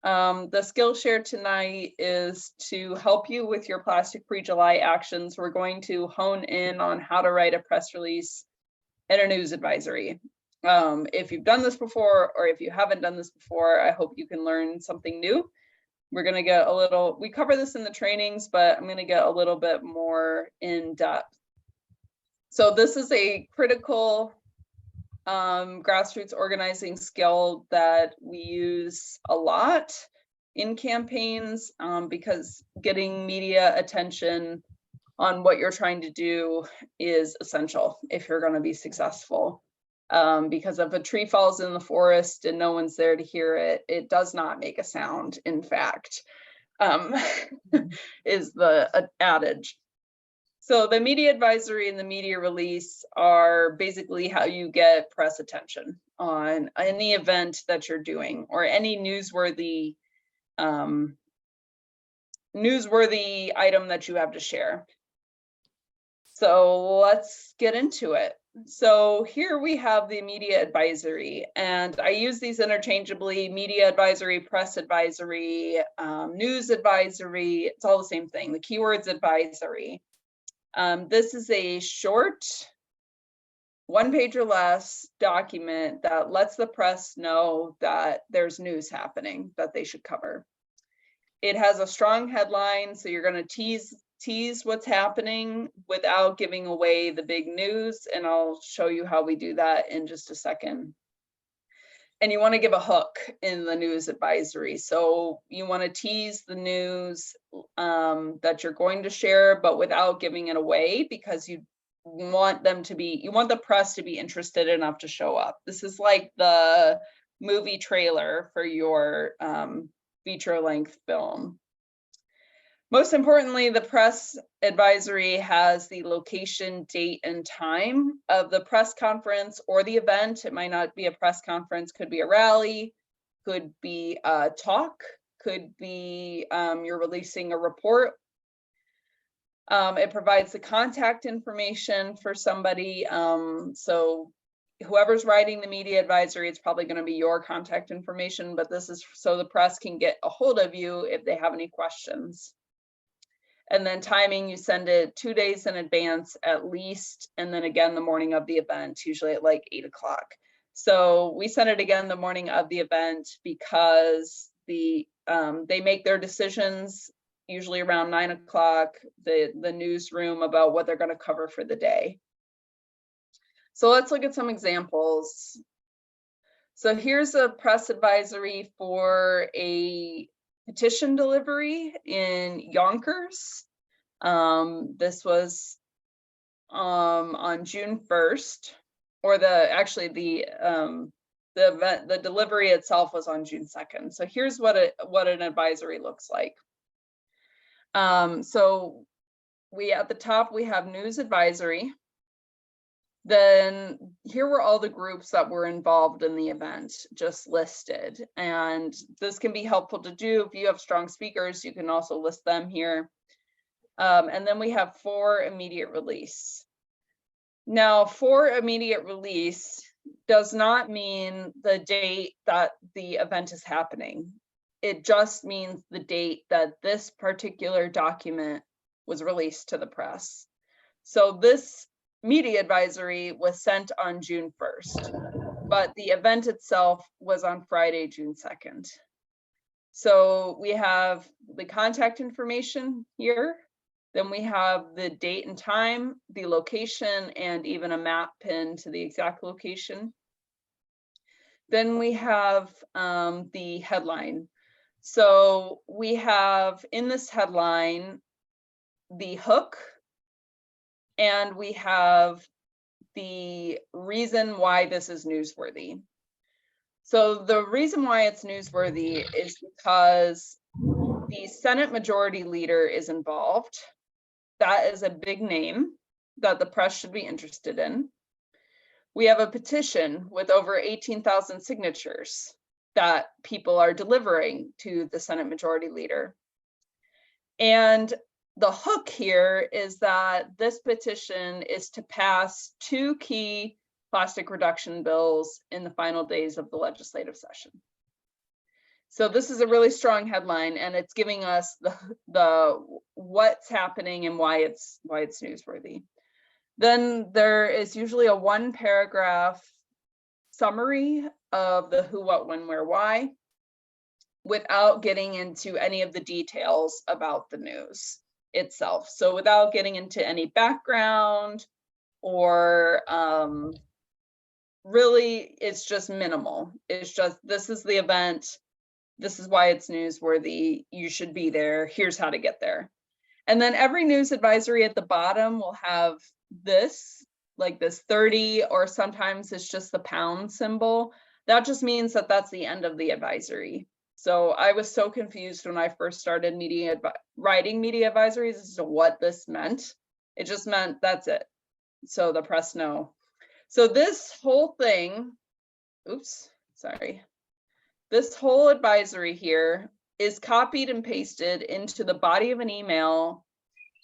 The Skillshare tonight is to help you with your plastic-free July actions. We're going to hone in on how to write a press release and a news advisory. If you've done this before, or if you haven't done this before, I hope you can learn something new. We're going to get a little, we cover this in the trainings, but I'm going to get a little bit more in depth. So this is a critical grassroots organizing skill that we use a lot in campaigns, because getting media attention on what you're trying to do is essential if you're going to be successful. Because if a tree falls in the forest and no one's there to hear it, it does not make a sound, in fact, is the adage. So the media advisory and the media release are basically how you get press attention on any event that you're doing or any newsworthy item that you have to share. So let's get into it. So here we have the media advisory, and I use these interchangeably: media advisory, press advisory, news advisory. It's all the same thing. The keyword's advisory. This is a short, 1 page or less document that lets the press know that there's news happening that they should cover. It has a strong headline, so you're going to tease what's happening without giving away the big news, and I'll show you how we do that in just a second. And you want to give a hook in the news advisory. So you want to tease the news that you're going to share, but without giving it away, because you want the press to be interested enough to show up. This is like the movie trailer for your feature-length film. Most importantly, the press advisory has the location, date, and time of the press conference or the event. It might not be a press conference, could be a rally, could be a talk, could be you're releasing a report. It provides the contact information for somebody. So whoever's writing the media advisory, it's probably going to be your contact information, but this is so the press can get a hold of you if they have any questions. And then timing, you send it 2 days in advance at least, and then again the morning of the event, usually at like 8 o'clock. So we send it again the morning of the event because they make their decisions usually around 9 o'clock, the newsroom, about what they're going to cover for the day. So let's look at some examples. So here's a press advisory for a petition delivery in Yonkers. This was on June 1st, or the event, the delivery itself was on June 2nd. So here's what an advisory looks like. So at the top we have news advisory. Then here were all the groups that were involved in the event just listed. And this can be helpful to do if you have strong speakers. You can also list them here. And then we have for immediate release. Now, for immediate release does not mean the date that the event is happening. It just means the date that this particular document was released to the press. So this media advisory was sent on June 1st, but the event itself was on Friday, June 2nd. So we have the contact information here. Then we have the date and time, the location, and even a map pinned to the exact location. Then we have the headline. So we have in this headline the hook, and we have the reason why this is newsworthy. So the reason why it's newsworthy is because the Senate Majority Leader is involved. That is a big name that the press should be interested in. We have a petition with over 18,000 signatures that people are delivering to the Senate Majority Leader. And the hook here is that this petition is to pass 2 key plastic reduction bills in the final days of the legislative session. So this is a really strong headline, and it's giving us the what's happening and why it's newsworthy. Then there is usually a 1-paragraph summary of the who, what, when, where, why, without getting into any of the details about the news itself. So without getting into any background or really, it's just minimal. It's just, this is the event, this is why it's newsworthy, you should be there, here's how to get there. And then every news advisory at the bottom will have this, like this 30, or sometimes it's just the pound symbol. That just means that that's the end of the advisory. So I was so confused when I first started writing media advisories as to what this meant. It just meant that's it. So the press know. So this whole thing, oops, sorry. This whole advisory here is copied and pasted into the body of an email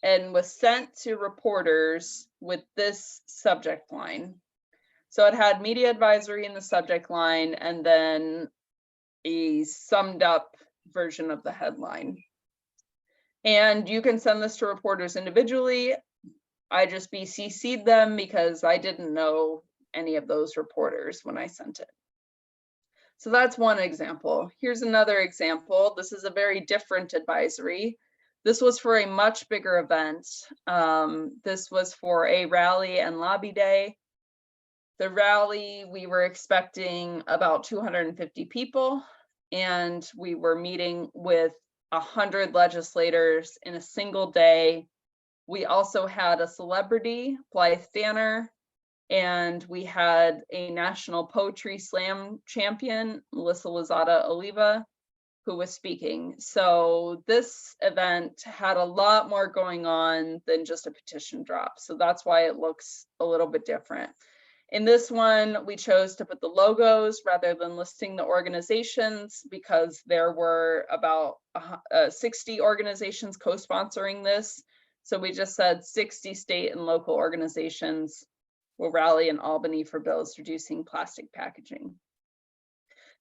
and was sent to reporters with this subject line. So it had media advisory in the subject line and then a summed up version of the headline. And you can send this to reporters individually. I just BCC'd them because I didn't know any of those reporters when I sent it. So that's one example. Here's another example. This is a very different advisory. This was for a much bigger event. This was for a rally and lobby day. The rally, we were expecting about 250 people, and we were meeting with 100 legislators in a single day. We also had a celebrity, Blythe Danner, and we had a national poetry slam champion, Melissa Lozada Oliva, who was speaking. So this event had a lot more going on than just a petition drop. So that's why it looks a little bit different. In this one, we chose to put the logos rather than listing the organizations because there were about 60 organizations co-sponsoring this. So we just said 60 state and local organizations will rally in Albany for bills reducing plastic packaging.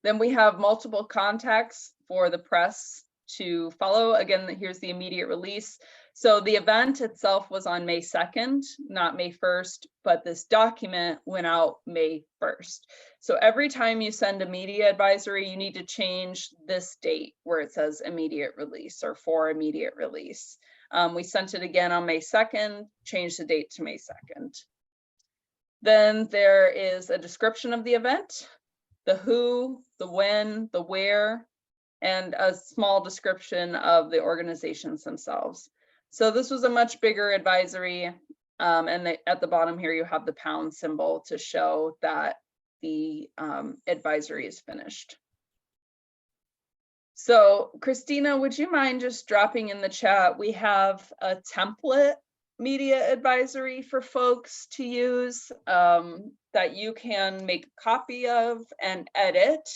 Then we have multiple contacts for the press to follow. Again, here's the immediate release. So the event itself was on May 2nd, not May 1st, but this document went out May 1st. So every time you send a media advisory, you need to change this date where it says immediate release or for immediate release. We sent it again on May 2nd, changed the date to May 2nd. Then there is a description of the event, the who, the when, the where, and a small description of the organizations themselves. So this was a much bigger advisory. And at the bottom here, you have the pound symbol to show that the advisory is finished. So Christina, would you mind just dropping in the chat? We have a template media advisory for folks to use that you can make a copy of and edit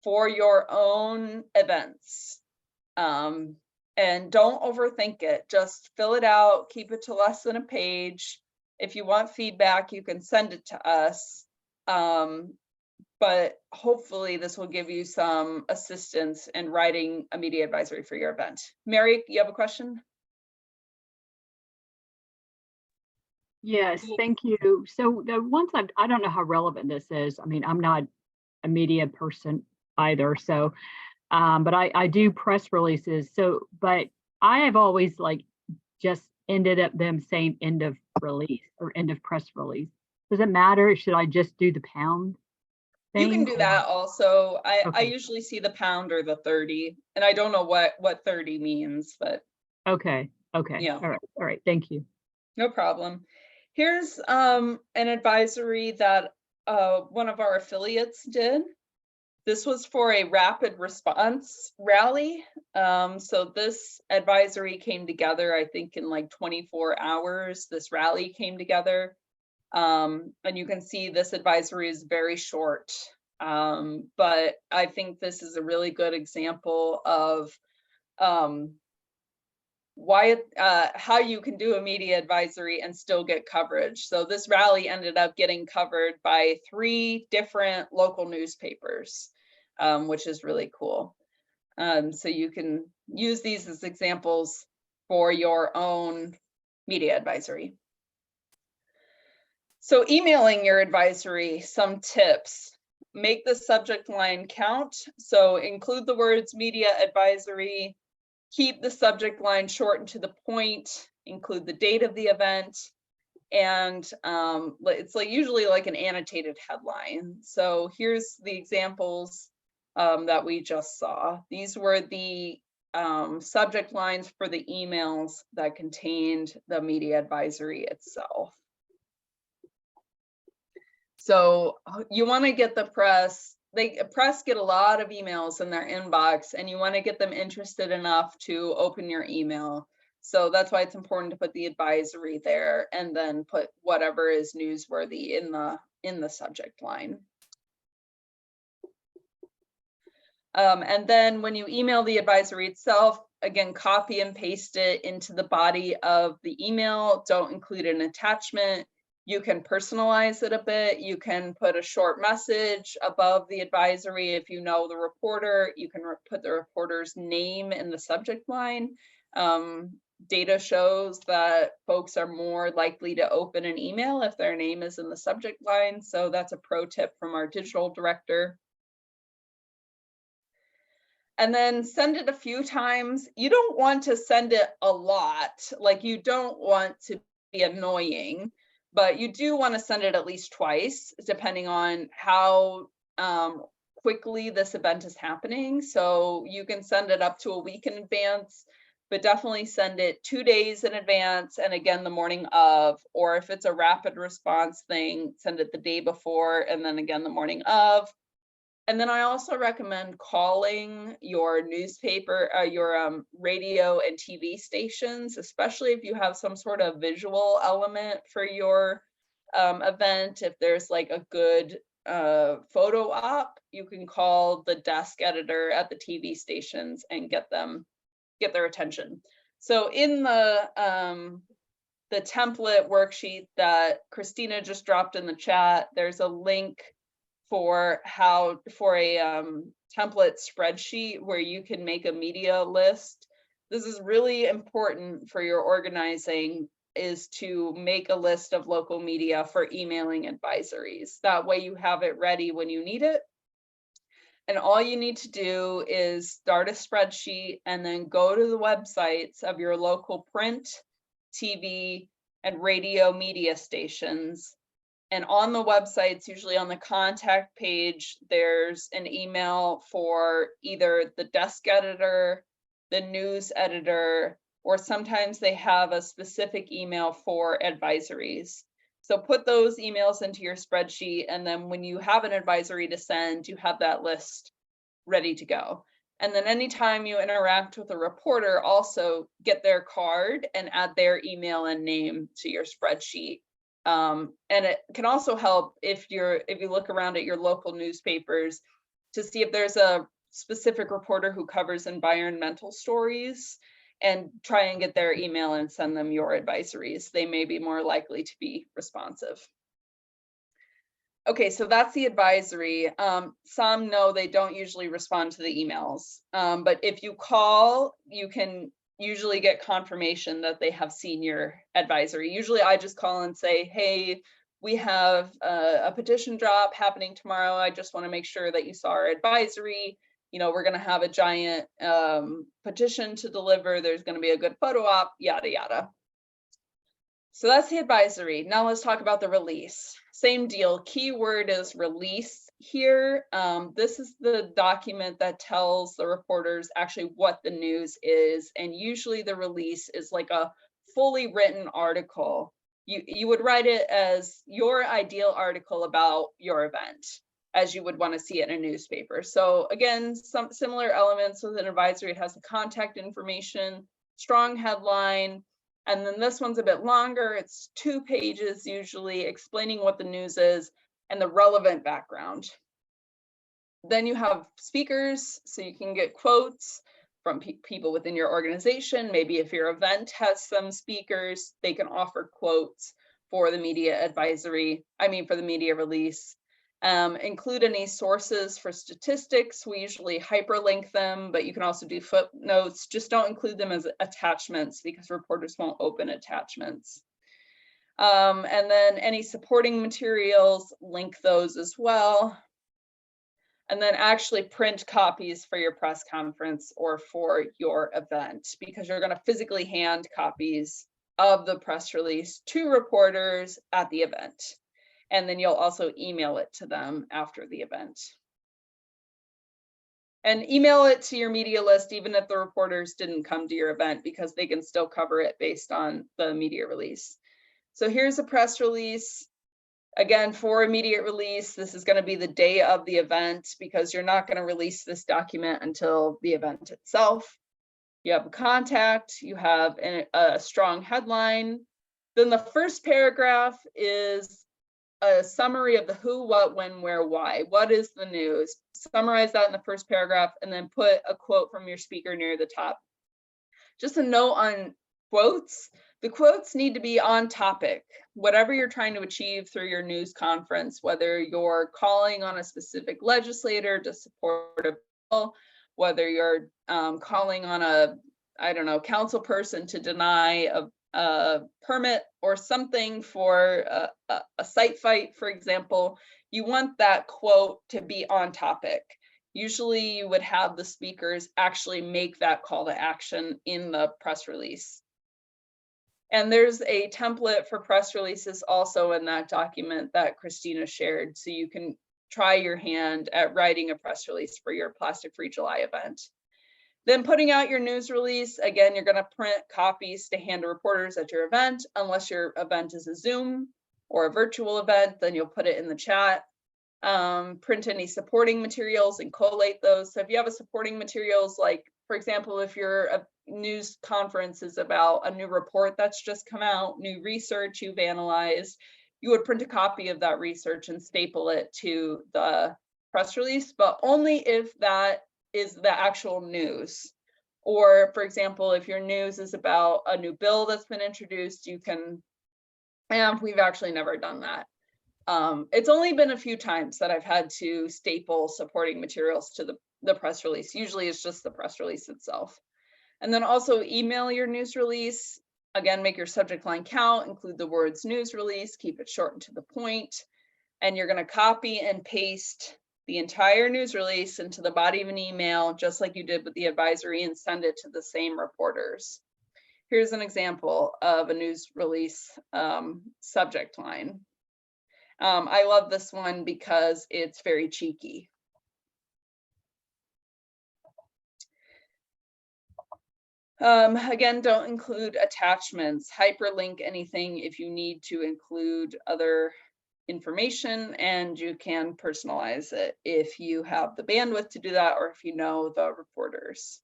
for your own events. And don't overthink it, just fill it out, keep it to less than a page. If you want feedback, you can send it to us. But hopefully this will give you some assistance in writing a media advisory for your event. Mary, you have a question? Yes, thank you. So the ones I don't know how relevant this is. I mean, I'm not a media person either. So, but I do press releases. So, but I have always like just ended up them saying end of release or end of press release. Does it matter? Should I just do the pound thing? You can do that also. I Okay. usually see the pound or the 30, and I don't know what 30 means, but Okay. yeah. All right. Thank you. No problem. Here's an advisory that one of our affiliates did. This was for a rapid response rally. So this advisory came together, I think, in like 24 hours. This rally came together. And you can see this advisory is very short. But I think this is a really good example of how you can do a media advisory and still get coverage. So this rally ended up getting covered by 3 different local newspapers, which is really cool. So you can use these as examples for your own media advisory. So emailing your advisory, some tips. Make the subject line count. So include the words media advisory, keep the subject line short and to the point, include the date of the event, and it's like usually like an annotated headline. So here's the examples that we just saw. These were the subject lines for the emails that contained the media advisory itself. So you want to get the press, press get a lot of emails in their inbox, and you want to get them interested enough to open your email. So that's why it's important to put the advisory there and then put whatever is newsworthy in the subject line. And then when you email the advisory itself, again, copy and paste it into the body of the email. Don't include an attachment. You can personalize it a bit. You can put a short message above the advisory. If you know the reporter, you can put the reporter's name in the subject line. Data shows that folks are more likely to open an email if their name is in the subject line. So that's a pro tip from our digital director. And then send it a few times. You don't want to send it a lot. Like, you don't want to be annoying, but you do want to send it at least twice, depending on how quickly this event is happening. So you can send it up to a week in advance, but definitely send it 2 days in advance, and again the morning of. Or if it's a rapid response thing, send it the day before and then again the morning of. And then I also recommend calling your newspaper, your radio and TV stations, especially if you have some sort of visual element for your event. If there's like a good photo op, you can call the desk editor at the TV stations and get their attention. So in the template worksheet that Christina just dropped in the chat, there's a link for a template spreadsheet where you can make a media list. This is really important for your organizing, is to make a list of local media for emailing advisories. That way you have it ready when you need it. And all you need to do is start a spreadsheet and then go to the websites of your local print, TV, and radio media stations. And on the websites, usually on the contact page, there's an email for either the desk editor, the news editor, or sometimes they have a specific email for advisories. So put those emails into your spreadsheet, and then when you have an advisory to send, you have that list ready to go. And then anytime you interact with a reporter, also get their card and add their email and name to your spreadsheet. And it can also help if you look around at your local newspapers to see if there's a specific reporter who covers environmental stories, and try and get their email and send them your advisories. They may be more likely to be responsive. Okay, so that's the advisory. Some know they don't usually respond to the emails, but if you call, you can usually get confirmation that they have seen your advisory. Usually I just call and say, hey, we have a petition drop happening tomorrow. I just want to make sure that you saw our advisory. You know, we're going to have a giant petition to deliver. There's going to be a good photo op, yada, yada. So that's the advisory. Now let's talk about the release. Same deal. Keyword is release here. This is the document that tells the reporters actually what the news is. And usually the release is like a fully written article. You would write it as your ideal article about your event, as you would want to see it in a newspaper. So again, some similar elements with an advisory. It has the contact information, strong headline, and then this one's a bit longer. It's 2 pages usually, explaining what the news is and the relevant background. Then you have speakers, so you can get quotes from people within your organization. Maybe if your event has some speakers, they can offer quotes for the media advisory, for the media release. Include any sources for statistics. We usually hyperlink them, but you can also do footnotes. Just don't include them as attachments because reporters won't open attachments. And then any supporting materials, link those as well. And then actually print copies for your press conference or for your event, because you're going to physically hand copies of the press release to reporters at the event. And then you'll also email it to them after the event. And email it to your media list, even if the reporters didn't come to your event, because they can still cover it based on the media release. So here's a press release. Again, for immediate release, this is going to be the day of the event, because you're not going to release this document until the event itself. You have a contact, you have a strong headline. Then the first paragraph is a summary of the who, what, when, where, why. What is the news? Summarize that in the first paragraph, and then put a quote from your speaker near the top. Just a note on quotes. The quotes need to be on topic. Whatever you're trying to achieve through your news conference, whether you're calling on a specific legislator to support a bill, whether you're calling on a, I don't know, council person to deny a permit or something for a site fight, for example, you want that quote to be on topic. Usually you would have the speakers actually make that call to action in the press release. And there's a template for press releases also in that document that Christina shared, so you can try your hand at writing a press release for your Plastic Free July event. Then putting out your news release, again, you're going to print copies to hand to reporters at your event. Unless your event is a Zoom or a virtual event, then you'll put it in the chat. Print any supporting materials and collate those. So if you have a supporting materials, like, for example, if your news conference is about a new report that's just come out, new research you've analyzed, you would print a copy of that research and staple it to the press release, but only if that is the actual news. Or, for example, if your news is about a new bill that's been introduced, you can, and we've actually never done that. It's only been a few times that I've had to staple supporting materials to the press release. Usually it's just the press release itself. And then also email your news release. Again, make your subject line count, include the words news release, keep it short and to the point. And you're going to copy and paste the entire news release into the body of an email, just like you did with the advisory, and send it to the same reporters. Here's an example of a news release subject line. I love this one because it's very cheeky. Again, don't include attachments. Hyperlink anything if you need to include other information, and you can personalize it if you have the bandwidth to do that, or if you know the reporters.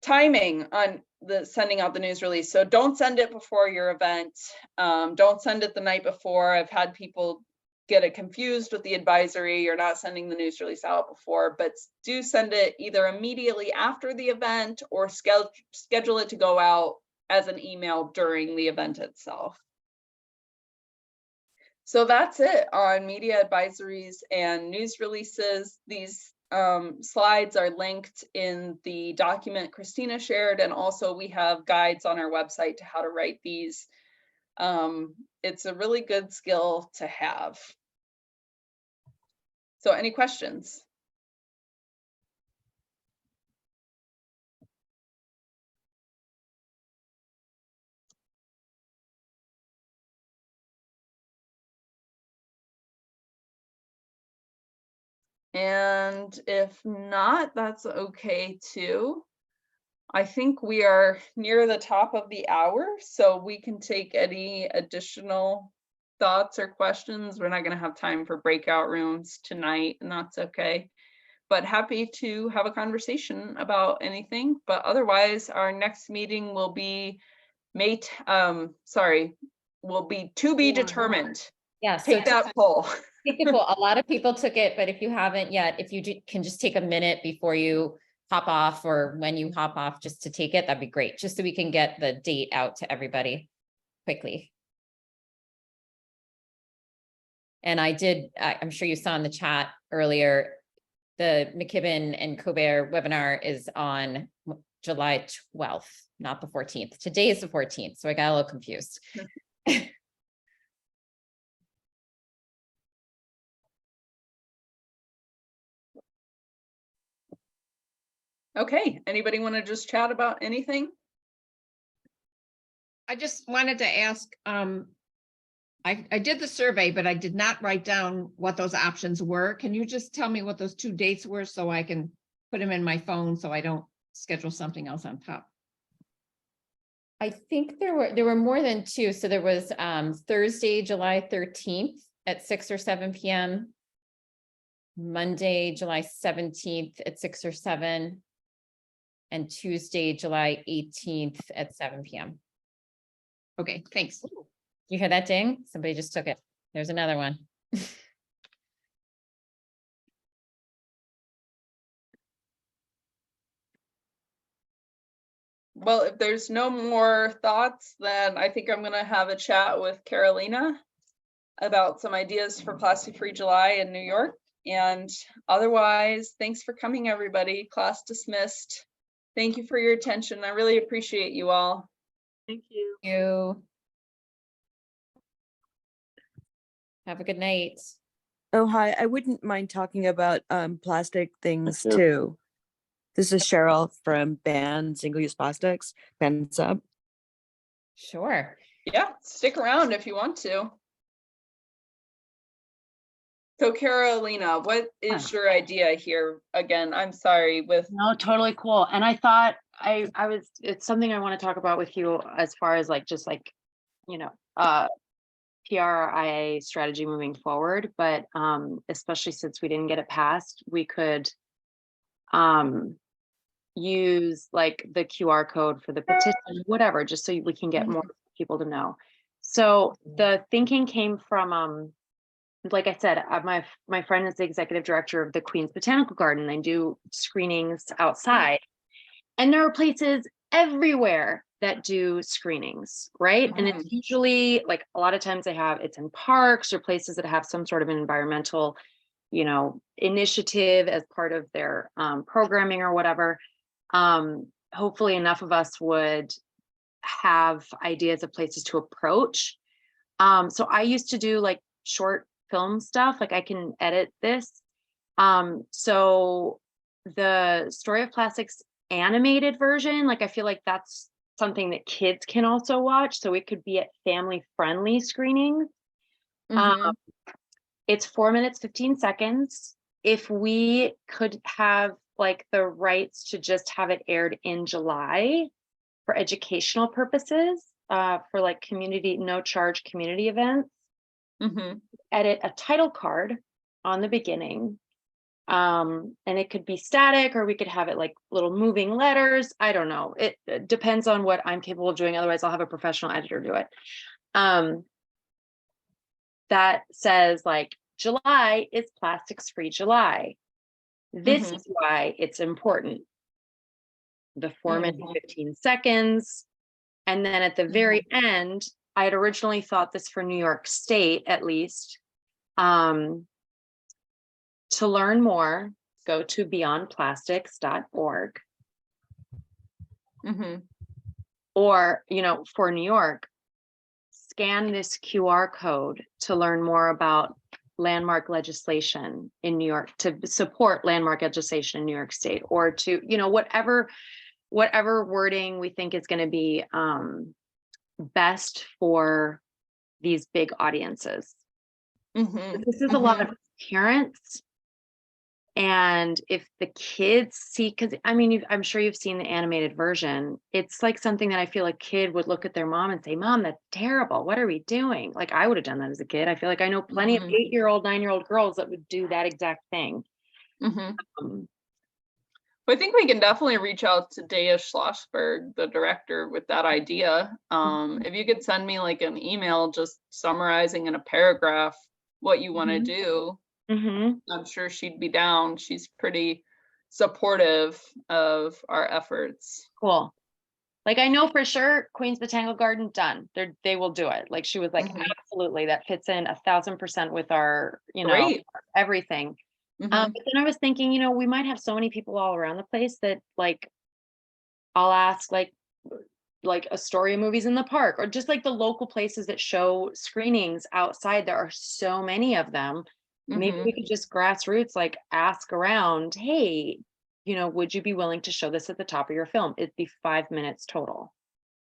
Timing on the sending out the news release. So don't send it before your event. Don't send it the night before. I've had people get it confused with the advisory. You're not sending the news release out before, but do send it either immediately after the event or schedule it to go out as an email during the event itself. So that's it on media advisories and news releases. These slides are linked in the document Christina shared, and also we have guides on our website to how to write these. It's a really good skill to have. So any questions? And if not, that's okay too. I think we are near the top of the hour, so we can take any additional thoughts or questions. We're not going to have time for breakout rooms tonight, and that's okay. But happy to have a conversation about anything. But otherwise, our next meeting will be will be to be determined. Yeah, Take that poll. Take the poll. A lot of people took it, but if you haven't yet, if you can just take a minute before you hop off or when you hop off just to take it, that'd be great, just so we can get the date out to everybody quickly. And I'm sure you saw in the chat earlier, the McKibben and Colbert webinar is on July 12th, not the 14th. Today is the 14th, so I got a little confused. Okay, anybody want to just chat about anything? I just wanted to ask, I did the survey, but I did not write down what those options were. Can you just tell me what those 2 dates were so I can put them in my phone so I don't schedule something else on top? I think there were more than 2. So there was Thursday, July 13th at 6 or 7 p.m. Monday, July 17th at 6 or 7, and Tuesday, July 18th at 7 p.m. Okay, thanks. You hear that ding? Somebody just took it. There's another one. Well, if there's no more thoughts, then I think I'm gonna have a chat with Carolina about some ideas for Plastic Free July in New York. And otherwise, thanks for coming, everybody. Class dismissed. Thank you for your attention. I really appreciate you all. Thank you. You have a good night. Oh, hi. I wouldn't mind talking about plastic things Thank you. too. This is Cheryl from Ban Single-Use Plastics, Ban Sub. Sure. Yeah, stick around if you want to. So Carolina, what is your idea here? Again, I'm sorry with, No, totally cool. And I thought it's something I want to talk about with you as far as like, just like, you know, PRIA strategy moving forward, but especially since we didn't get it passed, we could use like the QR code for the petition, whatever, just so we can get more people to know. So the thinking came from like I said, my friend is the executive director of the Queens Botanical Garden. They do screenings outside, and there are places everywhere that do screenings, right? And it's usually like a lot of times it's in parks or places that have some sort of environmental, initiative as part of their programming or whatever. Hopefully enough of us would have ideas of places to approach. So I used to do like short film stuff, like I can edit this. So the Story of Plastics animated version, like I feel like that's something that kids can also watch. So it could be at family friendly screenings. It's 4 minutes, 15 seconds. If we could have like the rights to just have it aired in July for educational purposes, for like no charge community events, edit a title card on the beginning. And it could be static, or we could have it like little moving letters. I don't know. It depends on what I'm capable of doing. Otherwise, I'll have a professional editor do it. That says like, July is Plastics Free July. This is why it's important. The 4 minutes, 15 seconds. And then at the very end, I had originally thought this for New York State, at least. To learn more, go to beyondplastics.org. Or, for New York, scan this QR code to learn more about landmark legislation in New York, to support landmark legislation in New York State, or to, whatever wording we think is going to be best for these big audiences. This is a lot of parents. And if the kids see, because I'm sure you've seen the animated version, it's like something that I feel a kid would look at their mom and say, "Mom, that's terrible. What are we doing?" Like I would have done that as a kid. I feel like I know plenty of 8-year-old, 9-year-old girls that would do that exact thing. I think we can definitely reach out to Dea Schlossberg, the director, with that idea. If you could send me like an email just summarizing in a paragraph what you want to do, I'm sure she'd be down. She's pretty supportive of our efforts. Cool. Like, I know for sure Queens Botanical Garden, done. They will do it. Like, she was like, Mhm. absolutely, that fits in 1,000% with our, Great. everything. Mhm. But then I was thinking, we might have so many people all around the place that like, I'll ask like Astoria Movies in the Park, or just like the local places that show screenings outside. There are so many of them. Maybe we Mhm. could just grassroots, like ask around, hey, would you be willing to show this at the top of your film? It'd be 5 minutes total.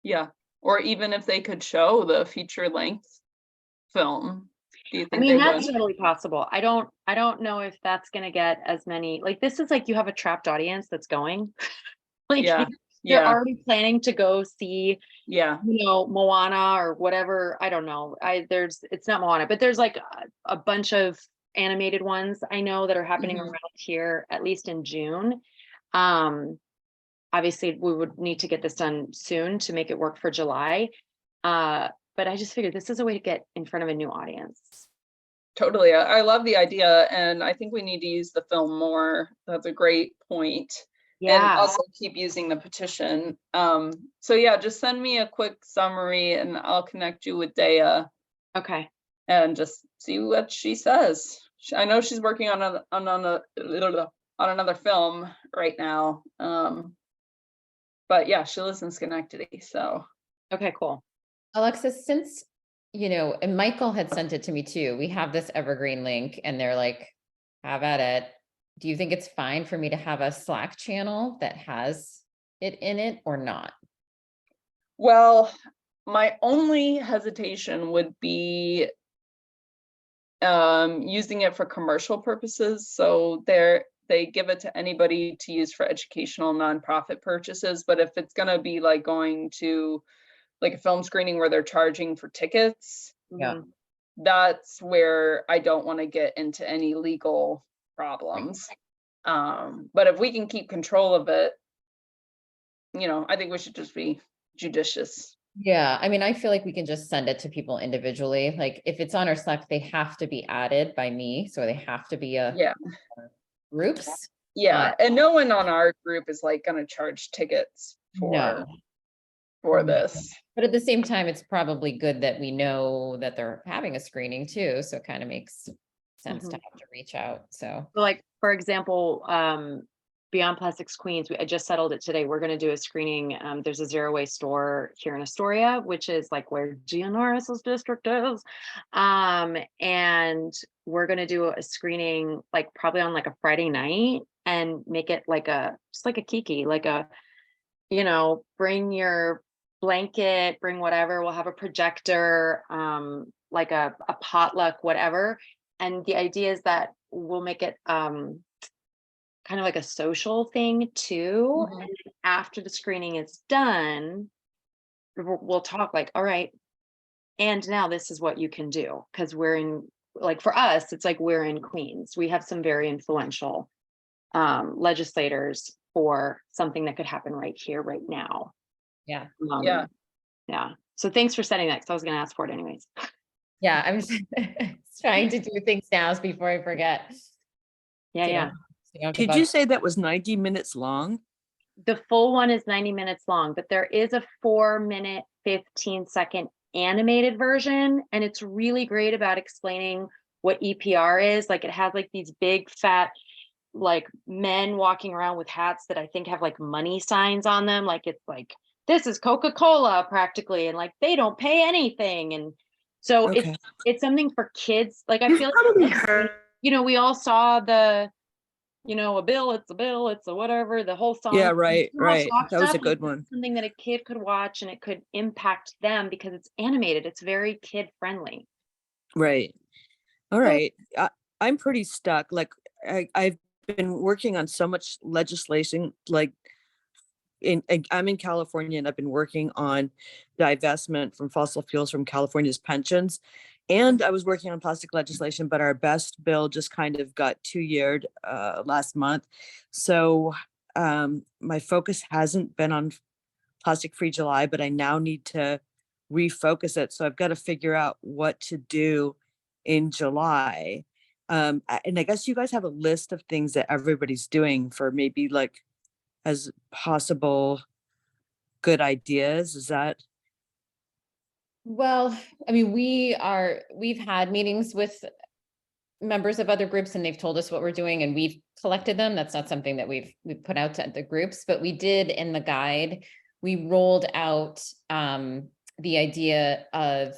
Yeah. Or even if they could show the feature length film, do you I think they mean, that's would? totally possible. I don't know if that's gonna get as many, like, this is like you have a trapped audience that's going. Like, Yeah. they're Yeah. already planning to go see, Yeah. Moana or whatever. I don't know. It's not Moana, but there's like a bunch of animated ones I know that are happening Mhm. around here, at least in June. Um, Obviously we would need to get this done soon to make it work for July. But I just figured this is a way to get in front of a new audience. Totally. I love the idea, and I think we need to use the film more. That's a great point. And Yeah. also keep using the petition. So yeah, just send me a quick summary and I'll connect you with Daya Okay. and just see what she says. I know she's working on another film right now. But yeah, she lives in Schenectady, so Okay, cool. Alexis, since, and Michael had sent it to me too, we have this Evergreen link and they're like, have at it. Do you think it's fine for me to have a Slack channel that has it in it or not? well, my only hesitation would be using it for commercial purposes. So they give it to anybody to use for educational nonprofit purchases. But if it's gonna be like going to like a film screening where they're charging for tickets, Yeah. Mhm. that's where I don't want to get into any legal problems. But if we can keep control of it, I think we should just be judicious. Yeah, I mean, I feel like we can just send it to people individually. Like if it's on our Slack, they have to be added by me, so they have to be Yeah. groups. Yeah. And no one on our group is like gonna charge tickets No, for no. this. But at the same time, it's probably good that we know that they're having a screening too, so it kind of makes sense to have to reach out, so. So, like, for example, Beyond Plastics Queens, I just settled it today. We're going to do a screening. There's a zero waste store here in Astoria, which is like where GNRS's district is. And we're going to do a screening, like probably on like a Friday night, and make it like just like a kiki, like bring your blanket, bring whatever. We'll have a projector, like a potluck, whatever. And the idea is that we'll make it kind of like a social thing too. Mhm. And then after the screening is done, we'll talk like, all right, and now this is what you can do. Because we're in, like, for us, it's like we're in Queens. We have some very influential legislators for something that could happen right here, right now. Yeah. Yeah. Yeah. So thanks for setting that, because I was going to ask for it anyways. Yeah, I'm just trying to do things now before I forget. Yeah, You know, yeah. so you don't get Did you bugged. say that was 90 minutes long? The full one is 90 minutes long, but there is a 4-minute, 15-second animated version. And it's really great about explaining what EPR is. Like, it has like these big fat, like, men walking around with hats that I think have like money signs on them. Like, it's like, this is Coca-Cola practically. And like, they don't pay anything. And so Okay. it's something for kids. Like, I You've feel probably like, heard. we all saw a bill, it's a whatever, the whole song. Yeah, right, We all right. saw That was a stuff, good it's one. something that a kid could watch, and it could impact them because it's animated. It's very kid friendly. Right. All right. I'm pretty stuck. Like, I've been working on so much legislation, like I'm in California, and I've been working on divestment from fossil fuels from California's pensions. And I was working on plastic legislation, but our best bill just kind of got 2-yeared last month. So my focus hasn't been on Plastic Free July, but I now need to refocus it. So I've got to figure out what to do in July. And I guess you guys have a list of things that everybody's doing for maybe like as possible good ideas? Is that? Well, I mean, we've had meetings with members of other groups and they've told us what we're doing and we've collected them. That's not something that we've put out to the groups, but we did in the guide, we rolled out the idea of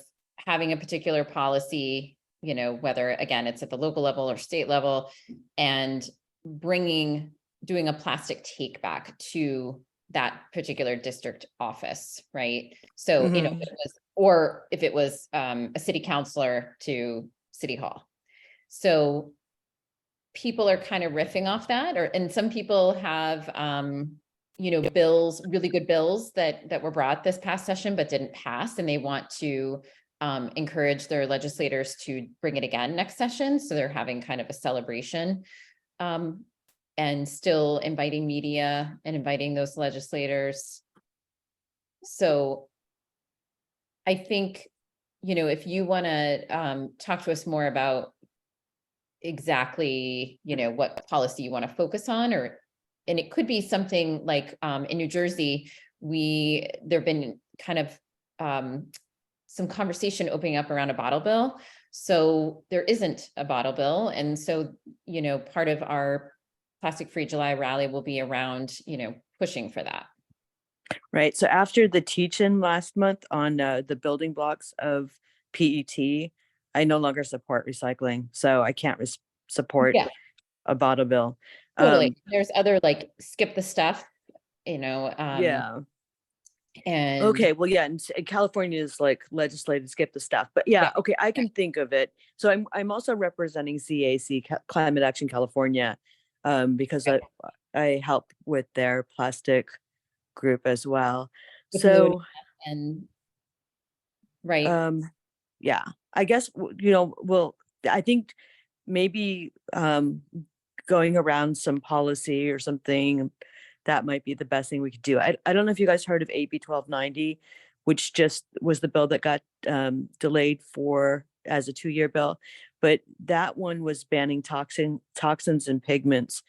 having a particular policy, you know, whether again, it's at the local level or state level, and doing a plastic take back to that particular district office, right? So, you know, if it was, or if it was a city councilor to City Hall. So people are kind of riffing off that, and some people have, you know, bills, really good bills that were brought this past session, but didn't pass, and they want to encourage their legislators to bring it again next session. So they're having kind of a celebration, and still inviting media and inviting those legislators. So I think, you know, if you want to talk to us more about exactly, you know, what policy you want to focus on, and it could be something like in New Jersey, there've been kind of some conversation opening up around a bottle bill. So there isn't a bottle bill. And so, you know, part of our Plastic Free July rally will be around, you know, pushing for that. Right. So after the teach-in last month on the building blocks of PET, I no longer support recycling. So I can't support Yeah. a bottle bill. Totally. There's other like skip the stuff, you know. Yeah. And Okay. Well, yeah. And California is like legislated skip the stuff, but yeah. Okay. I can think of it. So I'm also representing CAC, Climate Action California, because I help with their plastic group as well. with So Moon and right. yeah, I guess you know, well, I think maybe going around some policy or something, that might be the best thing we could do. I don't know if you guys heard of AB 1290, which just was the bill that got delayed as a 2-year bill, but that one was banning toxins and pigments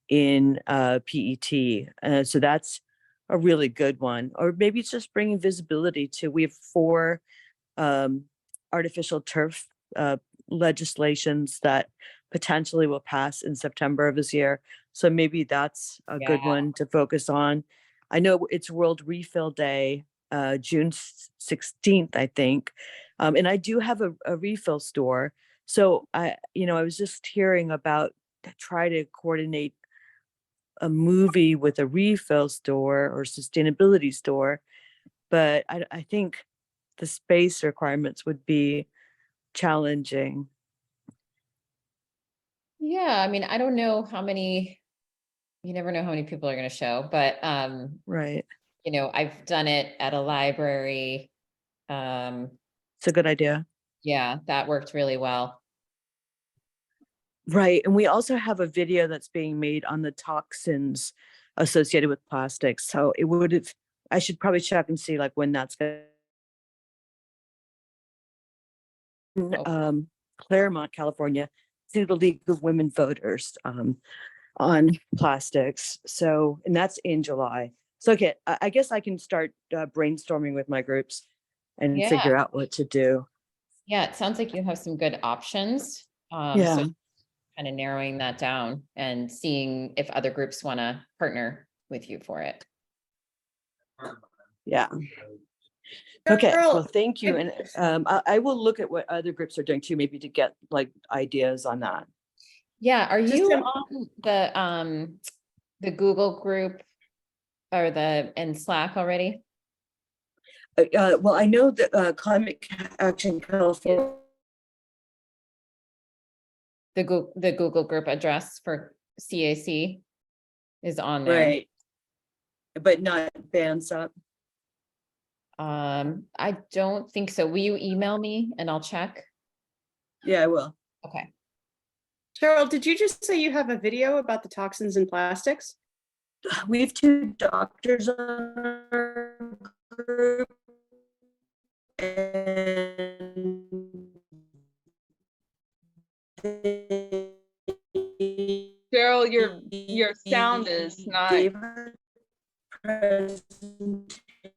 in PET. So that's a really good one. Or maybe it's just bringing visibility to, we have 4 artificial turf legislations that potentially will pass in September of this year. So maybe that's a good one to focus on. I know it's World Refill Day, June 16th, I think. And I do have a refill store. So I was just hearing about try to coordinate a movie with a refill store or sustainability store. But I think the space requirements would be challenging. Yeah, I mean, I don't know how many, you never know how many people are going to show, but Right. you know, I've done it at a library. It's a good idea. Yeah, that worked really well. Right. And we also have a video that's being made on the toxins associated with plastics. So I should probably check and see like when that's going to, Claremont, California, through the League of Women Voters on plastics. So, and that's in July. So, okay, I guess I can start brainstorming with my groups and figure out what to do. Yeah, it sounds like you have some good options. Yeah. So kind of narrowing that down and seeing if other groups want to partner with you for it. Yeah. Okay, Cheryl, well, thank you. And I will look at what other groups are doing too, maybe to get like ideas on that. Yeah, are Just you a- on the Google group or in Slack already? Well, I know that Climate Action California. The Google group address for CAC is on there. Right. But not BANSUP. I don't think so. Will you email me and I'll check? Yeah, I will. Okay. Cheryl, did you just say you have a video about the toxins in plastics? We have 2 doctors on our group. And Cheryl, your sound is not. gave a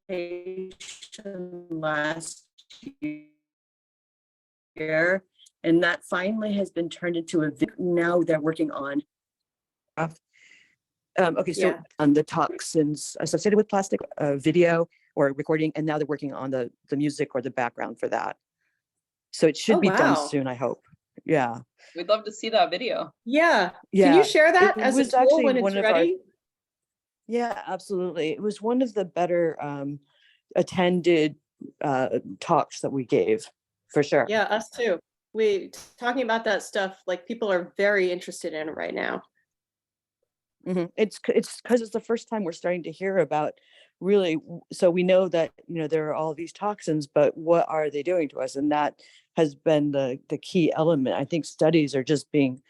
presentation last year, and that finally has been turned into now they're working on. Okay, so Yeah. on the toxins associated with plastic, video or recording, and now they're working on the music or the background for that. So it should Oh, be done wow. soon, I hope. Yeah. We'd love to see that video. Yeah. Can Yeah, you share that it as a was tool actually when it's one of our- ready? Yeah, absolutely. It was one of the better attended talks that we gave, for sure. Yeah, us too. We talking about that stuff, like people are very interested in it right now. It's because it's the first time we're starting to hear about really, so we know that, there are all these toxins, but what are they doing to us? And that has been the key element. I think studies are just being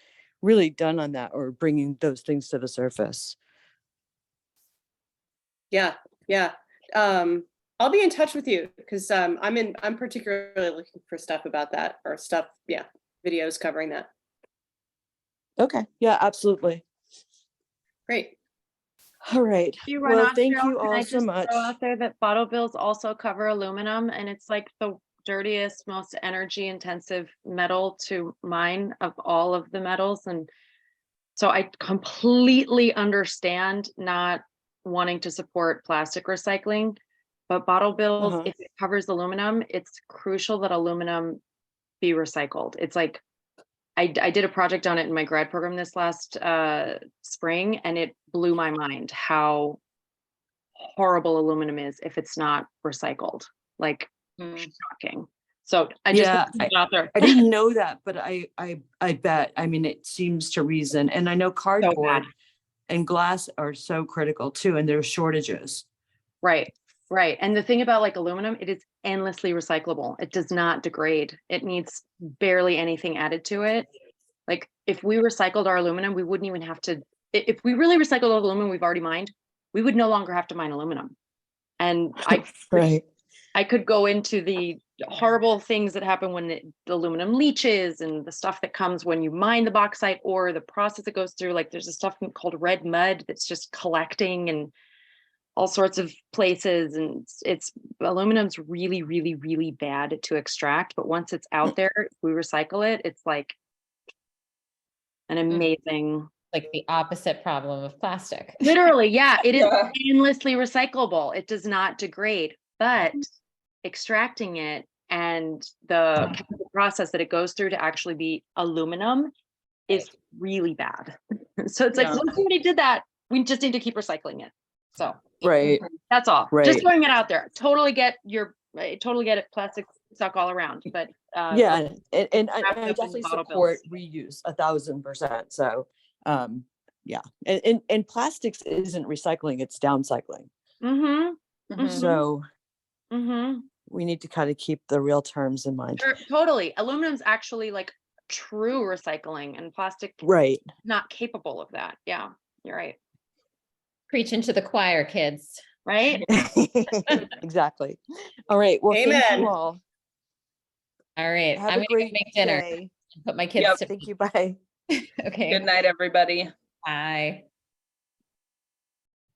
really done on that, or bringing those things to the surface. Yeah, yeah. I'll be in touch with you because I'm particularly looking for stuff about that, or stuff, yeah, videos covering that. Okay, yeah, absolutely. Great. All right. You run Well, off, thank Cheryl, you can all I so just much. throw out there that bottle bills also cover aluminum, and it's like the dirtiest, most energy intensive metal to mine of all of the metals. And so I completely understand not wanting to support plastic recycling, but bottle bills, Uh-huh. if it covers aluminum, it's crucial that aluminum be recycled. It's like, I did a project on it in my grad program this last spring, and it blew my mind how horrible aluminum is if it's not recycled. Like, shocking. So I just Yeah, want to put it out there. I didn't know that, but I bet. I mean, it seems to reason, and I know cardboard and glass are so critical too, and there's shortages. Right, right. And the thing about like aluminum, it is endlessly recyclable. It does not degrade. It needs barely anything added to it. Like if we recycled our aluminum, we wouldn't even have to, if we really recycled all the aluminum we've already mined, we would no longer have to mine aluminum. And Right. I could go into the horrible things that happen when the aluminum leaches, and the stuff that comes when you mine the bauxite, or the process it goes through. Like there's a stuff called red mud that's just collecting and all sorts of places. And it's aluminum's really, really, really bad to extract. But once it's out there, if we recycle it, it's like an amazing, Like the opposite problem of plastic. literally, yeah, it is Yeah. endlessly recyclable. It does not degrade, but extracting it and the chemical process that it goes through to actually be aluminum is really bad. So it's like, Yeah. once we already did that, we just need to keep recycling it. So Right. that's all. Right. Just throwing it out there. I totally get it. Plastic suck all around, but Yeah, and wrapped up I in definitely bottle support bills. reuse 1000%. So, yeah, and plastics isn't recycling; it's downcycling. Mhm. Mhm. So Mhm. we need to kind of keep the real terms in mind. Sure, totally. Aluminum's actually like true recycling, and plastic Right. not capable of that. Yeah, you're right. Preaching to the choir, kids. Right? Exactly. All right. Well, thank Amen. you all. All right, Have I'm a gonna go great make dinner. day. Put my kids Yep. to Thank you. Bye. Okay, Good night, everybody. bye.